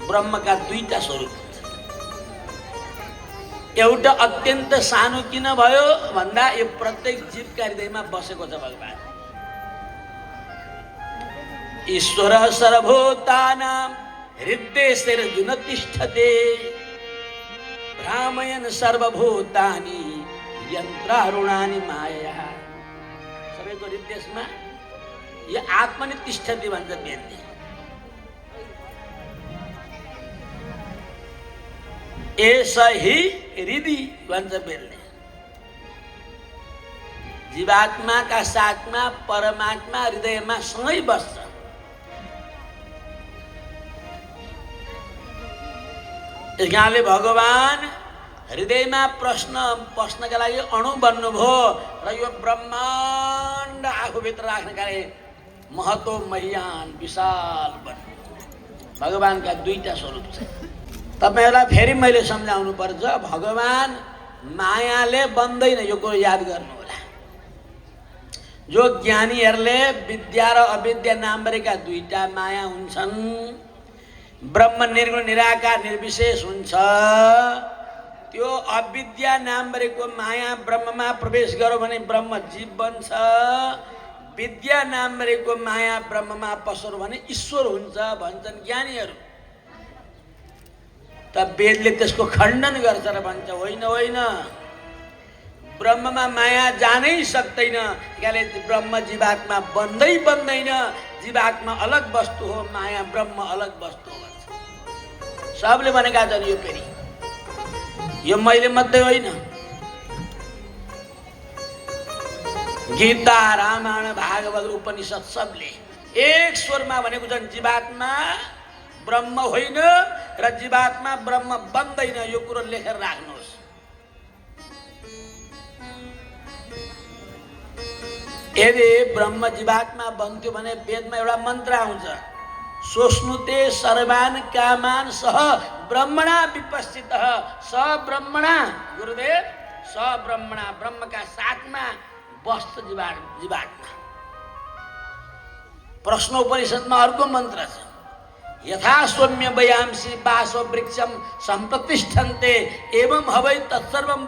ब्रह्मका दुईटा स्वरूप हुन्छ। एउटा अत्यन्त सानो किन भयो भन्दा यो प्रत्येक जीवका हृदयमा बसेको छ भगवान। ईश्वर सर्वभूतानां हृदयेऽर्जुन तिष्ठते भ्रामयन् सर्वभूतानि यन्त्रारूढानि मायया। सबैको हृदयमा यो आत्मनि तिष्ठति भन्छ वेदले। एष हि हृदि भन्छ वेदले। जीवात्माका साथमा परमात्मा हृदयमा सँगै बस्छ। यस कारणले भगवान हृदयमा प्रश्न पस्नका लागि अणु बन्नुभयो र यो ब्रह्माण्ड आफूभित्र राख्नका लागि महतो महियान विशाल बन्नु। भगवानका दुईटा स्वरूप छ। तपाईहरुलाई फेरि मैले सम्झाउनु पर्छ, भगवान मायाले बन्दैन, यो कुरो याद गर्नु होला। जो ज्ञानीहरूले विद्या र अविद्या नामका दुईटा माया हुन्छन्, ब्रह्म निर्गुण निराकार निर्विशेष हुन्छ। त्यो अविद्या नामको माया ब्रह्ममा प्रवेश गर्यो भने ब्रह्म जीव बन्छ। विद्या नामको माया ब्रह्ममा पस्यो भने ईश्वर हुन्छ भन्छन् ज्ञानीहरू। त वेदले त्यसको खण्डन गर्छ र भन्छ होइन होइन, ब्रह्ममा माया जानै सक्दैन। यसले ब्रह्म जीवात्मा बन्दैन। जीवात्मा अलग वस्तु हो, माया ब्रह्म अलग वस्तु हो। सबले भनेका छन् यो। फेरि यो मैले मात्रै होइन, गीता रामायण भागवत उपनिषद सबले एक स्वरमा भनेको छन् जीवात्मा ब्रह्म होइन र जीवात्मा ब्रह्म बन्दैन। यो कुरो लेखेर राख्नुहोस्। यदि ब्रह्म जीवात्मा बन्थ्यो भने वेदमा एउटा मन्त्र आउँछ, सोच्नुते सर्वान कामान सह ब्रह्मणा विपस्थितः। स ब्रह्मणा गुरुदेव, स ब्रह्मणा ब्रह्मका साथमा बस्छ जीवात्मा। प्रश्नोपनिषदमा अर्को मन्त्र छ, यथा सौम्य वयांसी वासो वृक्षम सम्प्रतिष्ठन्ते एवं हवै तत्सर्वं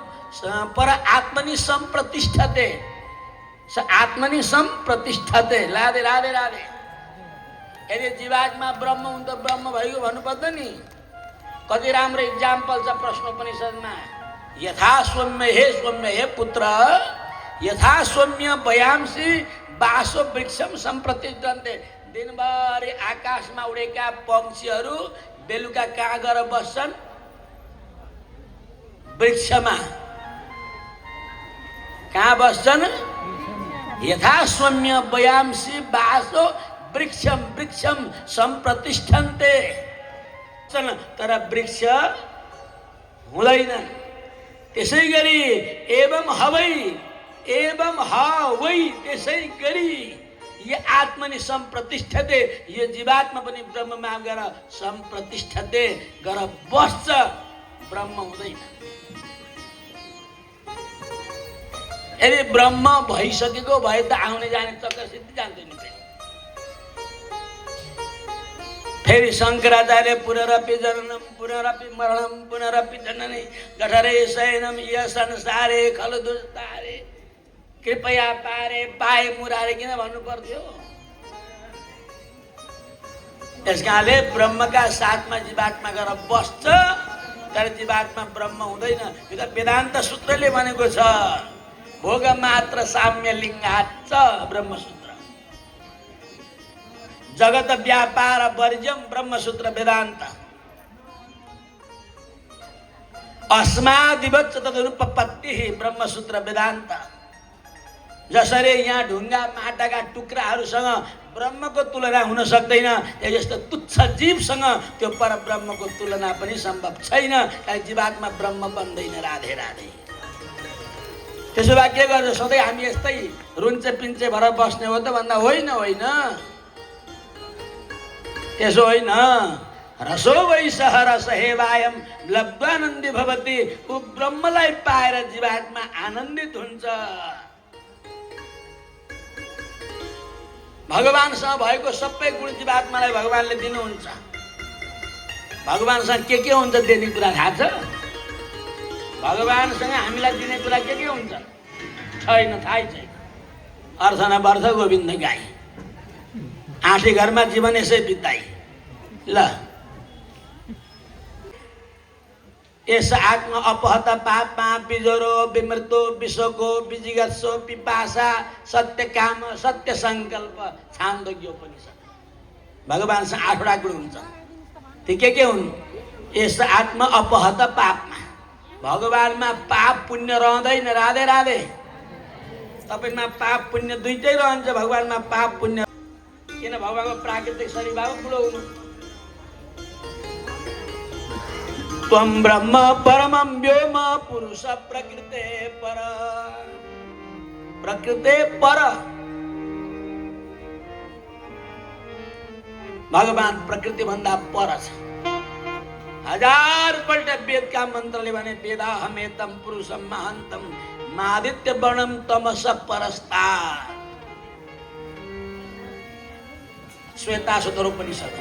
पर आत्मनि सम्प्रतिष्ठते। स आत्मनि सम्प्रतिष्ठते। राधे राधे राधे। यदि जीवात्मा ब्रह्म हुन्छ ब्रह्म भइगयो भन्नु पर्दैन नि। कति राम्रो इक्जाम्पल छ प्रश्नोपनिषदमा। यथा सौम्य हे पुत्र, यथा सौम्य वयांसी वासो वृक्षम सम्प्रतिष्ठन्ते। दिनभरि आकाशमा उडेका पक्षीहरू बेलुका कहाँ गएर बस्छन्? वृक्षमा। कहाँ बस्छन्? यथा सौम्य वयांसी वासो वृक्षम सम्प्रतिष्ठन्ते। तर वृक्ष हुँदैन। त्यसै गरी एवं हवै त्यसै गरी ये आत्मनि सम्प्रतिष्ठते। यो जीवात्मा पनि ब्रह्ममा गएर सम्प्रतिष्ठते, गएर बस्छ, ब्रह्म हुँदैन। यदि ब्रह्म भइसकेको भए त आउने जाने चक्कर सिद्धि जान्थ्यो नि। फेरि शङ्कराचार्य पुनरपि जननम पुनरपि मरणम पुनरपि जननी जठरे शयनम य संसारे खलु दुस्तारे कृपया पारे पाए मुरारे किन भन्नु पर्थ्यो? त्यस कारणले ब्रह्मका साथमा जीवात्मा गएर बस्छ, तर जीवात्मा ब्रह्म हुँदैन। यो त वेदान्त सूत्रले भनेको छ। भोग मात्र साम्य लिङ्गाच्च ब्रह्मसूत्र। जगत व्यापार वर्जम ब्रह्मसूत्र वेदान्त। अस्मादिवच्च तदनुपपत्तिः ब्रह्मसूत्र वेदान्त। जसरी यहाँ ढुङ्गा माटाका टुक्राहरूसँग ब्रह्मको तुलना हुन सक्दैन, यस्तो तुच्छ जीवसँग त्यो पर ब्रह्मको तुलना पनि सम्भव छैन। जीवात्मा ब्रह्म बन्दैन। राधे राधे। त्यसो भए के गर्छ? सधैँ हामी यस्तै रुन्चे पिन्चे भएर बस्ने हो त भन्दा होइन होइन, त्यसो होइन। रसो वैसह रसहेवायम लब्ध्वानन्दी भवति। ऊ ब्रह्मलाई पाएर जीवात्मा आनन्दित हुन्छ। भगवानसँग भएको सबै गुण जीवात्मालाई भगवानले दिनुहुन्छ। भगवानसँग के हुन्छ दिने कुरा थाहा छ? भगवानसँग हामीलाई दिने कुरा के हुन्छ? छैन, थाहै छैन। अर्चना वर्ष गोविन्द गाई, आँठी घरमा जीवन यसै बिताई। ल यस आत्मा अपहत पापमा बिजरो विमृतो विशोको विजिगत्सो पिपासा सत्य काम सत्य सङ्कल्प छान्दोग्य उपनिषद। भगवानसँग 8वटा गुण हुन्छ। ती के हुन्? यस आत्मा अपहत पापमा, भगवानमा पाप पुण्य रहँदैन। राधे राधे। तपाईमा पाप पुण्य दुइटै रहन्छ, भगवानमा पाप पुण्य। किन? भगवानको प्राकृतिक शरीर बाबु ठुलो हुनु। त्वं ब्रह्म परमं व्योम पुरुष प्रकृते पर। प्रकृते पर भगवान प्रकृति भन्दा पर छ। 1000 पल्ट वेदका मन्त्रले भने वेदाहमेतं पुरुषं महान्तं मादित्य वर्णं तमस परस्तात्। श्वेताश्वतर उपनिषद।